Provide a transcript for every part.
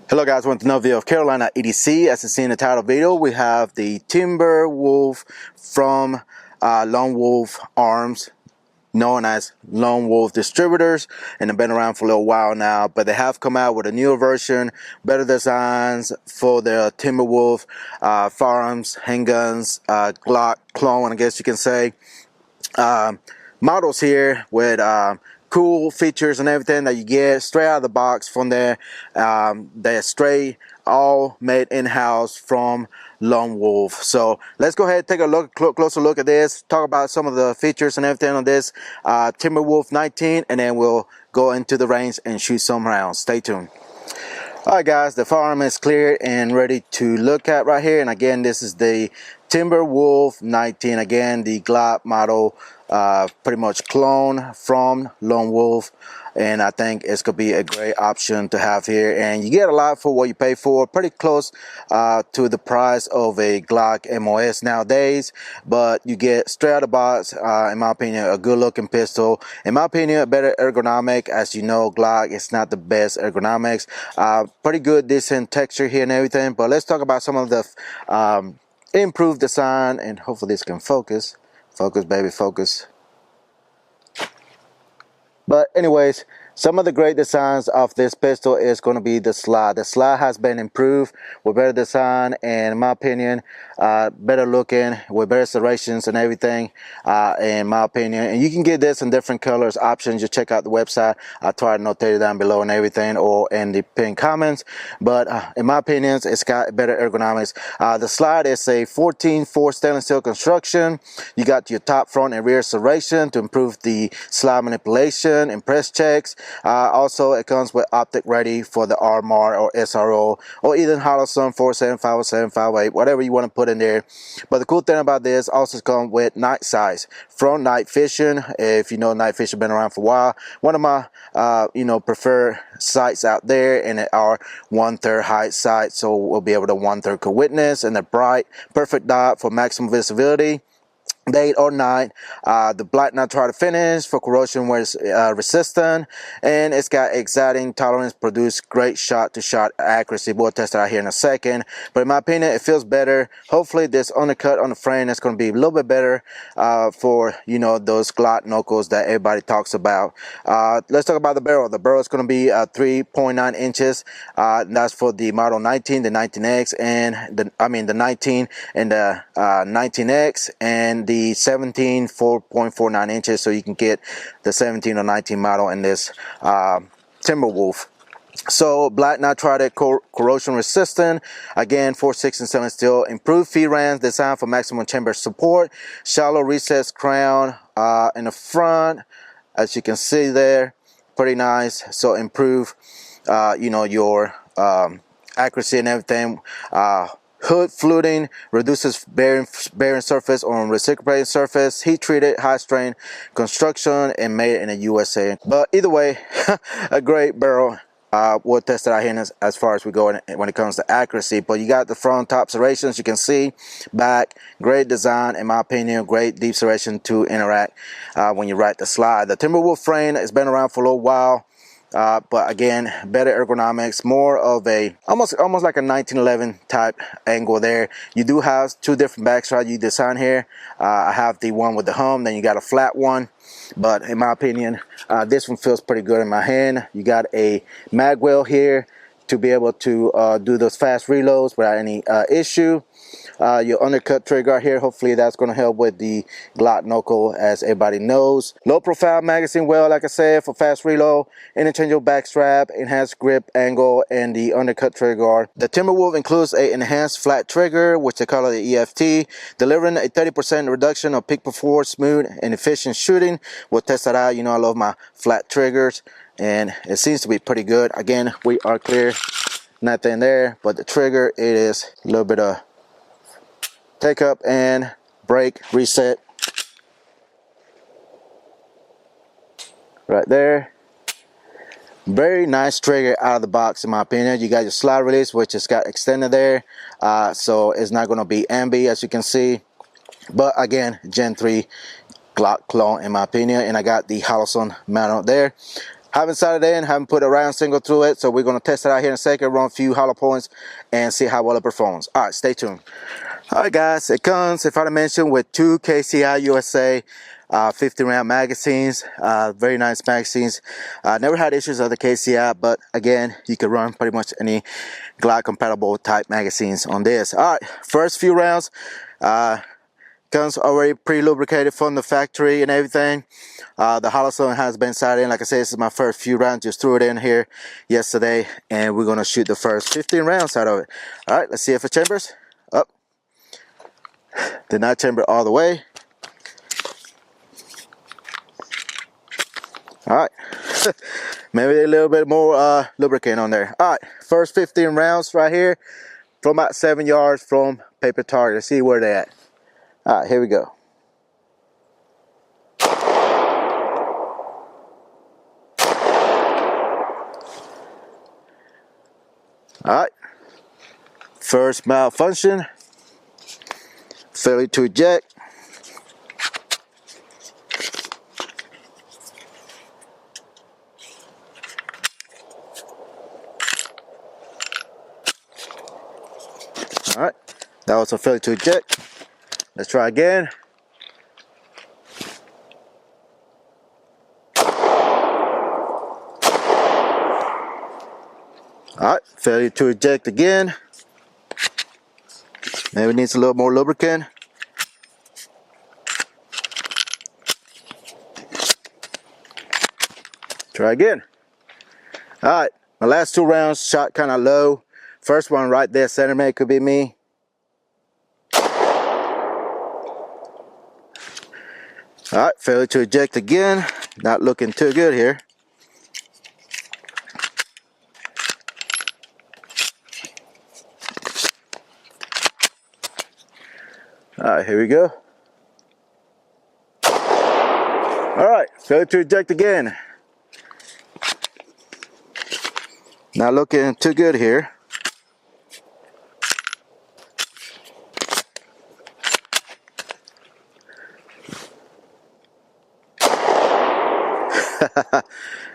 Hello guys, welcome to another video of Carolina EDC. As you see in the title video, we have the TimberWolf from Lone Wolf Arms, known as Lone Wolf Distributors, and they've been around for a little while now, but they have come out with a newer version, better designs for their TimberWolf firearms, handguns, Glock clone, I guess you can say, models here with cool features and everything that you get straight out of the box from there. They're straight, all made in-house from Lone Wolf. So let's go ahead and take a closer look at this, talk about some of the features and everything on this TimberWolf 19, and then we'll go into the range and shoot some rounds. Stay tuned. Alright guys, the firearm is cleared and ready to look at right here. And again, this is the TimberWolf 19, again the Glock model, pretty much clone from Lone Wolf, and I think it's gonna be a great option to have here, and you get a lot for what you pay for, pretty close to the price of a Glock MOS nowadays, but you get straight out of the box, in my opinion, a good looking pistol, in my opinion, a better ergonomic. As you know, Glock is not the best ergonomics, pretty good, decent texture here and everything. But let's talk about some of the improved design, and hopefully this can focus baby, focus. But anyways, some of the great designs of this pistol is going to be the slide. The slide has been improved with better design, and in my opinion, better looking with better serrations and everything, in my opinion. And you can get this in different colors options. Just check out the website. I'll try to notate it down below and everything, or in the pinned comments. But in my opinion, it's got better ergonomics. The slide is a 14-4 stainless steel construction. You got your top, front, and rear serration to improve the slide manipulation and press checks. Also, it comes with optic ready for the RMR or SRO, or even HOLOSUN 475 or 758, whatever you want to put in there. But the cool thing about this also comes with night sights from Night Fision. If you know, Night Fision been around for a while. One of my preferred sights out there, and it are 1/3 height sights, so we'll be able to 1/3 could witness, and a bright, perfect dot for maximum visibility. Day or night. The black Nitride Finish for corrosion resistant, and it's got exciting tolerance, produce great shot-to-shot accuracy. We'll test it out here in a second, but in my opinion, it feels better. Hopefully this undercut on the frame is going to be a little bit better for, you know, those Glock knuckles that everybody talks about. Let's talk about the barrel. The barrel is going to be 3.9 inches. That's for the model 19, the 19X, and the 19 and the 19X, and the 17 4.49 inches, so you can get the 17 or 19 model in this TimberWolf. So black nitride corrosion resistant, again 4/6 and stainless steel, improved feed range, designed for maximum chamber support, shallow recessed crown in the front, as you can see there, pretty nice. So improve you know, your accuracy and everything. Hood fluting, reduces bearing surface on reciprocating surface, heat treated, high strain construction, and made in the USA. But either way, a great barrel. We'll test it out here as far as we go when it comes to accuracy. But you got the front top serrations, you can see, back, great design in my opinion, great deep serration to interact when you ride the slide. The TimberWolf frame has been around for a little while. But again, better ergonomics, more of a almost like a 1911 type angle there. You do have two different backstraps you design here. I have the one with the hum, then you got a flat one, but in my opinion, this one feels pretty good in my hand. You got a mag well here to be able to do those fast reloads without any issue. Your undercut trigger here, hopefully that's going to help with the Glock knuckle, as everybody knows. Low profile magazine well, like I said, for fast reload, interchangeable back strap, enhanced grip angle, and the undercut trigger. The TimberWolf includes a enhanced flat trigger, which they call it the EFT, delivering a 30% reduction of peak performance, smooth and efficient shooting. We'll test that out. You know, I love my flat triggers, and it seems to be pretty good. Again, we are clear, nothing there, but the trigger, it is a little bit of take up and break, reset right there. Very nice trigger out of the box in my opinion. You got your slide release, which has got extended there, so it's not going to be ambi, as you can see. But again, Gen 3 Glock clone in my opinion. And I got the HOLOSUN mount there. Haven't started in, haven't put a round single through it, so we're going to test it out here in a second, run a few hollow points, and see how well it performs. All right, stay tuned. All right, guys, it comes, if I mentioned, with two KCI USA 50 round magazines. Very nice magazines. Never had issues with the KCI, but again, you can run pretty much any Glock compatible type magazines on this. All right, first few rounds. Guns already pre-lubricated from the factory and everything. The HOLOSUN has been sighted in. Like I said, this is my first few rounds. Just threw it in here yesterday, and we're gonna shoot the first 15 rounds out of it. All right, let's see if it chambers. Up. Did not chamber all the way. All right. Maybe a little bit more lubricant on there. All right, first 15 rounds right here from about 7 yards from paper target. Let's see where they're at. All right, here we go. All right, first malfunction, failure to eject. All right, that was a failure to eject. Let's try again. All right, failure to eject again. Maybe it needs a little more lubricant. Try again. All right, my last two rounds shot kind of low. First one right there, center man, could be me. All right, failure to eject again. Not looking too good here. All right, here we go. All right, failure to eject again. Not looking too good here.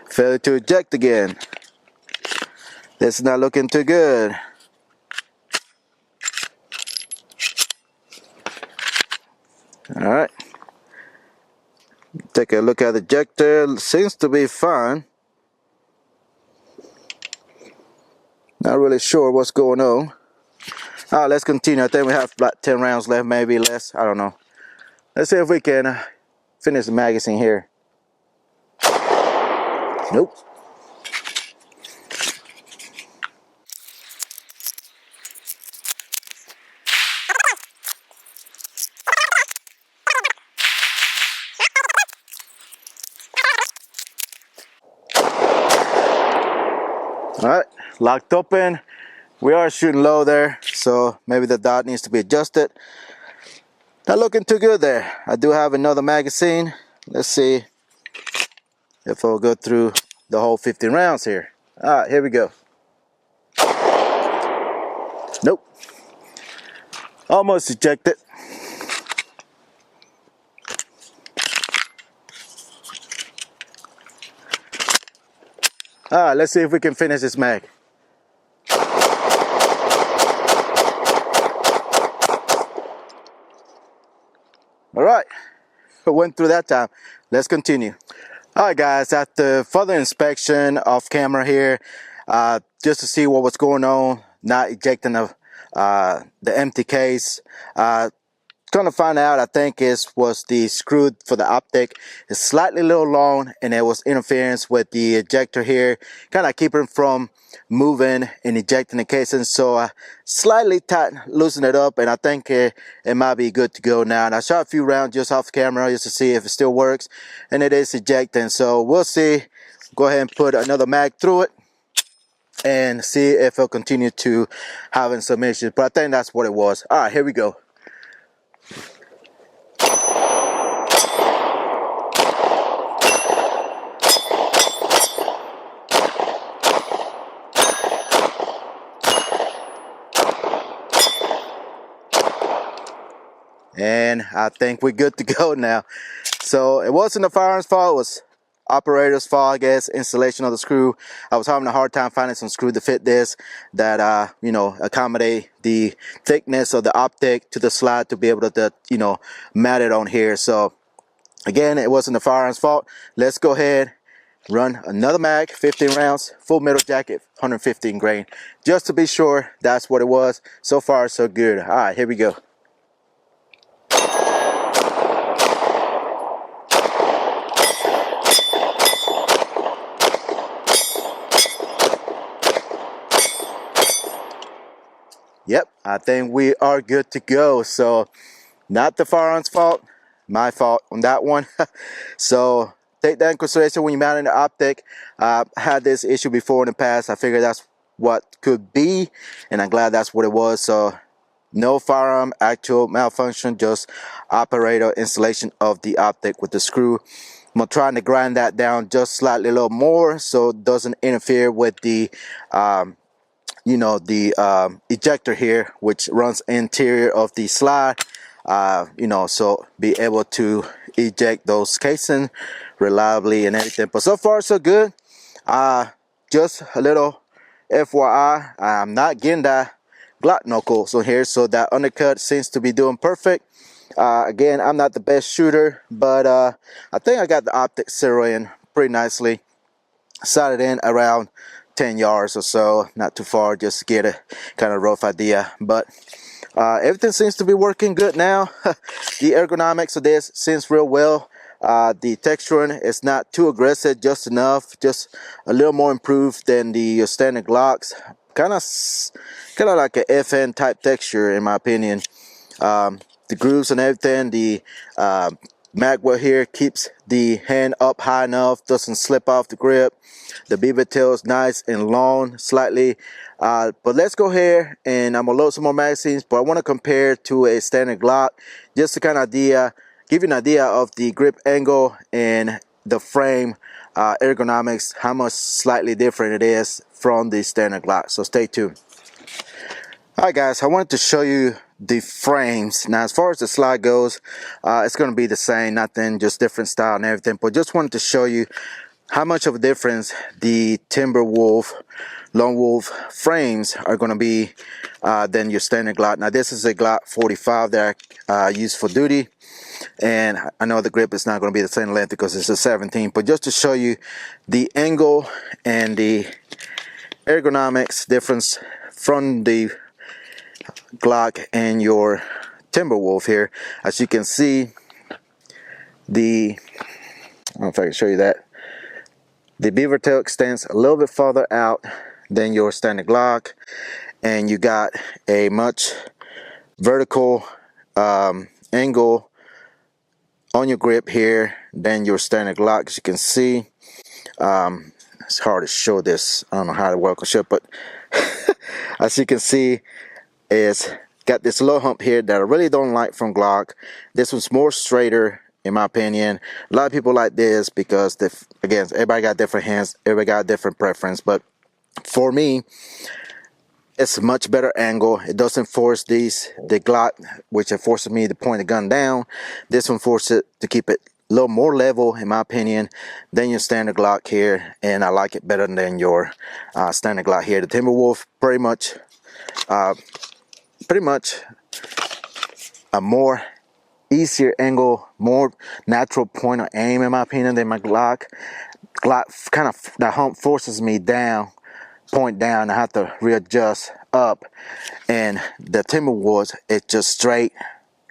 Failure to eject again. This is not looking too good. All right. Take a look at the ejector. Seems to be fine. Not really sure what's going on. All right, let's continue. I think we have about 10 rounds left, maybe less. I don't know. Let's see if we can finish the magazine here. Nope. All right, locked open. We are shooting low there, so maybe the dot needs to be adjusted. Not looking too good there. I do have another magazine. Let's see if I'll go through the whole 15 rounds here. All right, here we go. Nope. Almost ejected. All right, let's see if we can finish this mag. All right, I went through that time. Let's continue. All right, guys, after further inspection off camera here, just to see what was going on, not ejecting the empty case. Trying to find out, I think it was the screw for the optic. It's slightly a little long, and there was interference with the ejector here, kind of keeping from moving and ejecting the casing. So I slightly loosen it up, and I think it might be good to go now. And I shot a few rounds just off camera just to see if it still works, and it is ejecting. So we'll see. Go ahead and put another mag through it and see if it'll continue to having some issues. But I think that's what it was. All right, here we go. And I think we're good to go now. So it wasn't the firearm's fault, it was operator's fault, I guess. Installation of the screw. I was having a hard time finding some screw to fit this that you know, accommodate the thickness of the optic to the slide to be able to, you know, mat it on here. So again, it wasn't the firearm's fault. Let's go ahead, run another mag, 15 rounds, full metal jacket, 115 grain, just to be sure that's what it was. So far so good. All right, here we go. Yep, I think we are good to go. So not the firearm's fault, my fault on that one. So take that in consideration when you mount in the optic. I had this issue before in the past. I figured that's what could be, and I'm glad that's what it was. So no firearm actual malfunction, just operator installation of the optic with the screw. I'm trying to grind that down just slightly a little more so it doesn't interfere with the you know, the ejector here, which runs interior of the slide, you know, so be able to eject those casing reliably and everything. But so far so good. Just a little FYI, I'm not getting that Glock knuckles on here, so that undercut seems to be doing perfect. Again, I'm not the best shooter, but I think I got the optic zero in pretty nicely. Sighted in around 10 yards or so, not too far, just to get a kind of rough idea. But everything seems to be working good now. The ergonomics of this seems real well. The texturing is not too aggressive, just enough, just a little more improved than the standard Glocks. Kind of like a FN type texture in my opinion. The grooves and everything, the magwell here keeps the hand up high enough, doesn't slip off the grip. The beaver tail is nice and long slightly. But let's go here and I'm gonna load some more magazines, but I want to compare to a standard Glock just to kind of give you an idea of the grip angle and the frame ergonomics, how much slightly different it is from the standard Glock. So stay tuned. Alright guys, I wanted to show you the frames. Now as far as the slide goes, it's going to be the same, nothing, just different style and everything, but just wanted to show you how much of a difference the TimberWolf Lone Wolf frames are going to be than your standard Glock. Now this is a Glock 45 that I use for duty, and I know the grip is not going to be the same length because it's a 17, but just to show you the angle and the ergonomics difference from the Glock and your TimberWolf here. As you can see, I don't know if I can show you that, the beaver tail extends a little bit farther out than your standard Glock, and you got a much vertical angle on your grip here than your standard Glock. As you can see, it's hard to show this, I don't know how to work or show, but as you can see, it's got this low hump here that I really don't like from Glock. This one's more straighter in my opinion. A lot of people like this because again, everybody got different hands, everybody got a different preference, but for me it's a much better angle. It doesn't force the Glock, which it forces me to point the gun down. This one forces it to keep it a little more level in my opinion than your standard Glock here, and I like it better than your standard Glock here. The TimberWolf pretty much a more easier angle, more natural point of aim in my opinion than my Glock. Glock kind of, that hump forces me down, point down. I have to readjust up, and the TimberWolf, it's just straight,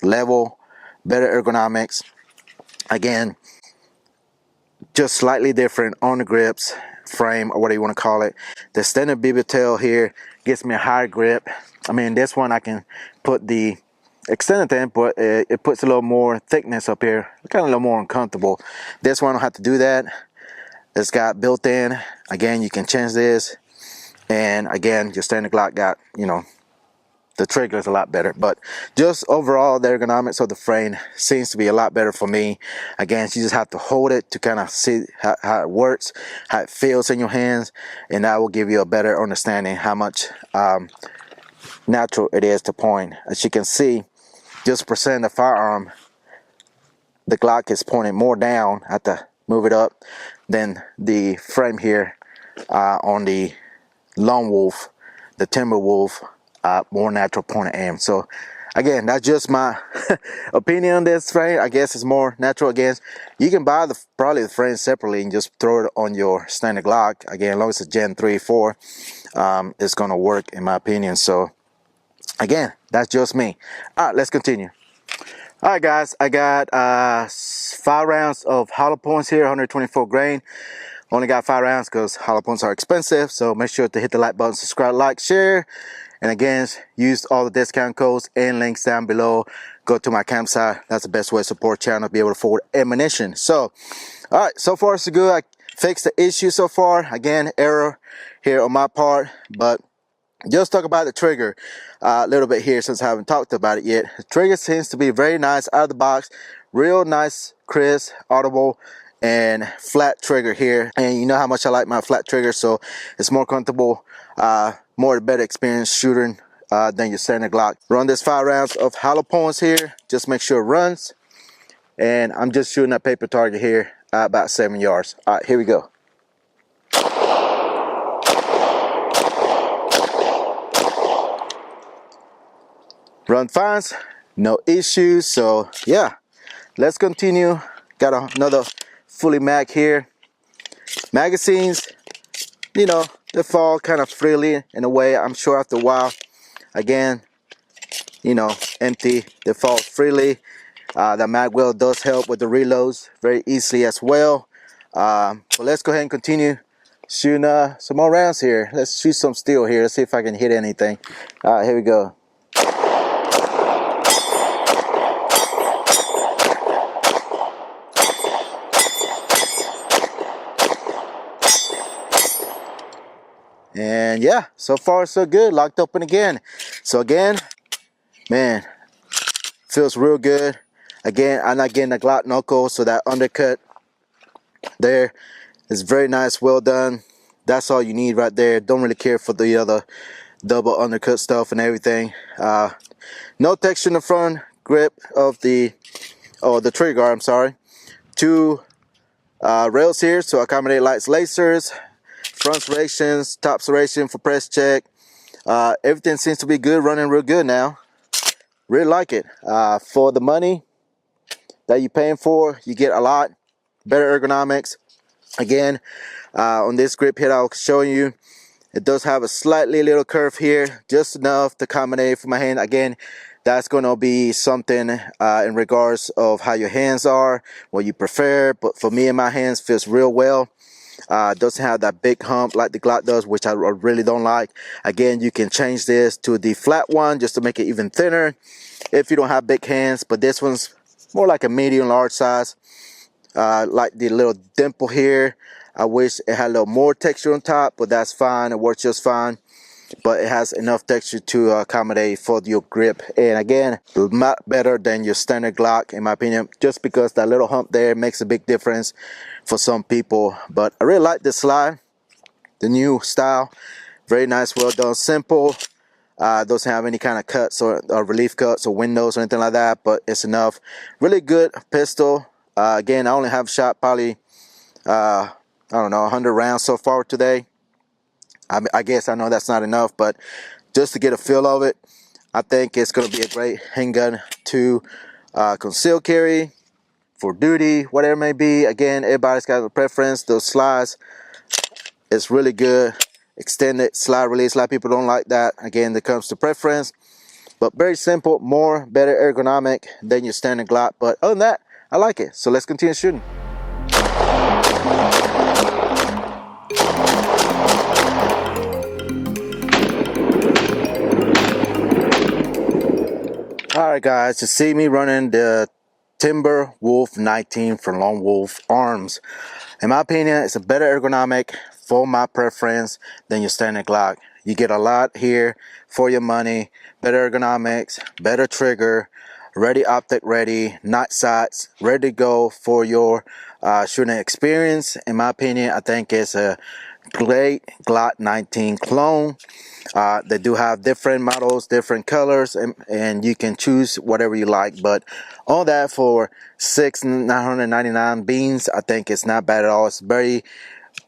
level, better ergonomics. Again, just slightly different on the grips, frame, or whatever you want to call it. The standard beaver tail here gives me a higher grip. I mean, this one I can put the extended thing, but it puts a little more thickness up here, kind of a little more uncomfortable. This one I don't have to do that. It's got built in. Again, you can change this, and again, your standard Glock got, you know, the trigger is a lot better, but just overall the ergonomics of the frame seems to be a lot better for me. Again, you just have to hold it to kind of see how it works, how it feels in your hands, and that will give you a better understanding how much natural it is to point. As you can see, just percent the firearm, the Glock is pointing more down at the move it up than the frame here on the Lone Wolf, the TimberWolf, more natural point of aim. So again, that's just my opinion on this frame. I guess it's more natural. Again, you can buy probably the frame separately and just throw it on your standard Glock. Again, as long as it's Gen 3, 4, it's gonna work in my opinion. So again, that's just me. All right, let's continue. All right, guys, I got 5 rounds of hollow points here, 124 grain. Only got 5 rounds because hollow points are expensive. So make sure to hit the like button, subscribe, like, share. And again, use all the discount codes and links down below. Go to my campsite. That's the best way to support channel, be able to afford ammunition. So, all right, so far so good. I fixed the issue so far. Again, error here on my part, but just talk about the trigger a little bit here since I haven't talked about it yet. The trigger seems to be very nice out of the box, real nice, crisp, audible, and flat trigger here. And you know how much I like my flat trigger, so it's more comfortable, more better experience shooting than your standard Glock. Run this 5 rounds of hollow points here. Just make sure it runs. And I'm just shooting a paper target here about 7 yards. All right, here we go. Run fine, no issues. So yeah, let's continue. Got another fully mag here. Magazines, you know, they fall kind of freely in a way. I'm sure after a while, again, you know, empty, they fall freely. The mag wheel does help with the reloads very easily as well. But let's go ahead and continue shooting some more rounds here. Let's shoot some steel here. Let's see if I can hit anything. All right, here we go. And yeah, so far so good. Locked open again. So again, man, feels real good. Again, I'm not getting a Glock knuckle, so that undercut there is very nice, well done. That's all you need right there. Don't really care for the other double undercut stuff and everything. No texture in the front grip of the trigger guard, I'm sorry. 2 rails here to accommodate lights, lasers, front serrations, top serration for press check. Everything seems to be good, running real good now. Really like it. For the money that you're paying for, you get a lot better ergonomics. Again, on this grip here I'll show you, it does have a slightly little curve here, just enough to accommodate for my hand. Again, that's going to be something in regards of how your hands are, what you prefer. But for me and my hands, feels real well. Doesn't have that big hump like the Glock does, which I really don't like. Again, you can change this to the flat one just to make it even thinner if you don't have big hands. But this one's more like a medium large size. Like the little dimple here, I wish it had a little more texture on top, but that's fine. It works just fine. But it has enough texture to accommodate for your grip. And again, a lot better than your standard Glock in my opinion, just because that little hump there makes a big difference for some people. But I really like this slide, the new style. Very nice, well done, simple. Doesn't have any kind of cuts or relief cuts or windows or anything like that, but it's enough. Really good pistol. Again, I only have shot probably I don't know, 100 rounds so far today. I guess I know that's not enough, but just to get a feel of it, I think it's going to be a great handgun to conceal carry, for duty, whatever it may be. Again, everybody's got a preference. Those slides, it's really good. Extended slide release, a lot of people don't like that. Again, that comes to preference, but very simple, better ergonomic than your standard Glock. But other than that, I like it. So let's continue shooting. Alright guys, you see me running the TimberWolf 19 from Lone Wolf Arms. In my opinion, it's a better ergonomic for my preference than your standard Glock. You get a lot here for your money, better ergonomics, better trigger, ready optic ready, night sights, ready to go for your shooting experience. In my opinion, I think it's a great Glock 19 clone. They do have different models, different colors, and you can choose whatever you like. But all that for $6,999 beans, I think it's not bad at all. It's very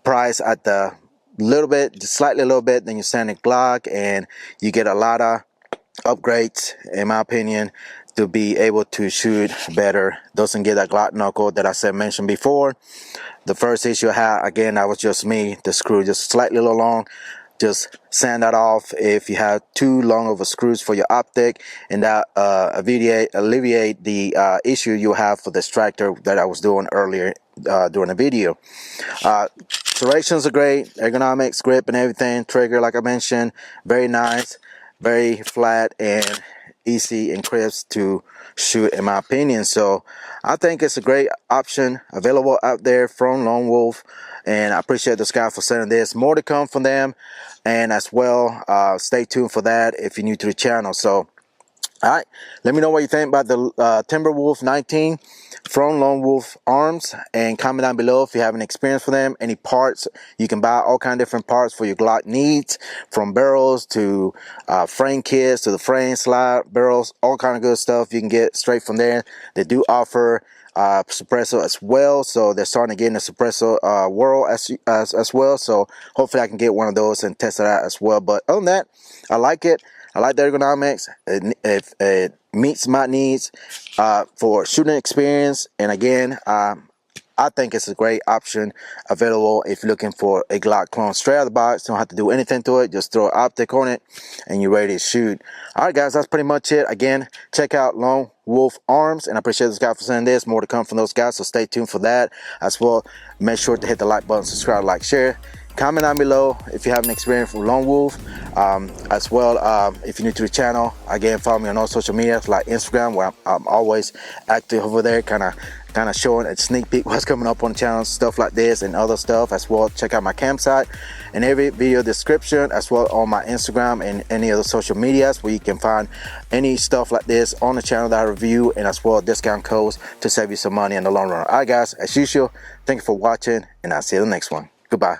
priced at the little bit, just slightly a little bit than your standard Glock, and you get a lot of upgrades, in my opinion, to be able to shoot better. Doesn't get that Glock knuckle that I mentioned before. The first issue I had, again, that was just me. The screw just slightly a little long. Just sand that off if you have too long of a screws for your optic, and that alleviate the issue you have for the extractor that I was doing earlier during the video. Serrations are great, ergonomics, grip and everything. Trigger, like I mentioned, very nice, very flat and easy and crisp to shoot, in my opinion. So I think it's a great option available out there from Lone Wolf, and I appreciate this guy for sending this. More to come from them, and as well, stay tuned for that if you're new to the channel. So all right, let me know what you think about the TimberWolf 19 from Lone Wolf Arms, and comment down below if you have any experience with them, any parts. You can buy all kind of different parts for your Glock needs, from barrels to frame kits to the frame slide barrels, all kind of good stuff you can get straight from there. They do offer suppressor as well, so they're starting to get in the suppressor world as well. So hopefully I can get one of those and test it out as well. But other than that, I like it. I like the ergonomics. It meets my needs for shooting experience, and again, I think it's a great option available if you're looking for a Glock clone straight out of the box. Don't have to do anything to it, just throw an optic on it and you're ready to shoot. All right guys, that's pretty much it. Again, check out Lone Wolf Arms, and I appreciate this guy for sending this. More to come from those guys, so stay tuned for that as well. Make sure to hit the like button, subscribe, like, share. Comment down below if you have an experience with Lone Wolf. As well, if you're new to the channel, again, follow me on all social media like Instagram, where I'm always active over there, kind of showing a sneak peek what's coming up on the channel, stuff like this and other stuff as well. Check out my campsite and every video description, as well on my Instagram and any other social medias, where you can find any stuff like this on the channel that I review, and as well discount codes to save you some money in the long run. All right guys, as usual, thank you for watching, and I'll see you in the next one. Goodbye.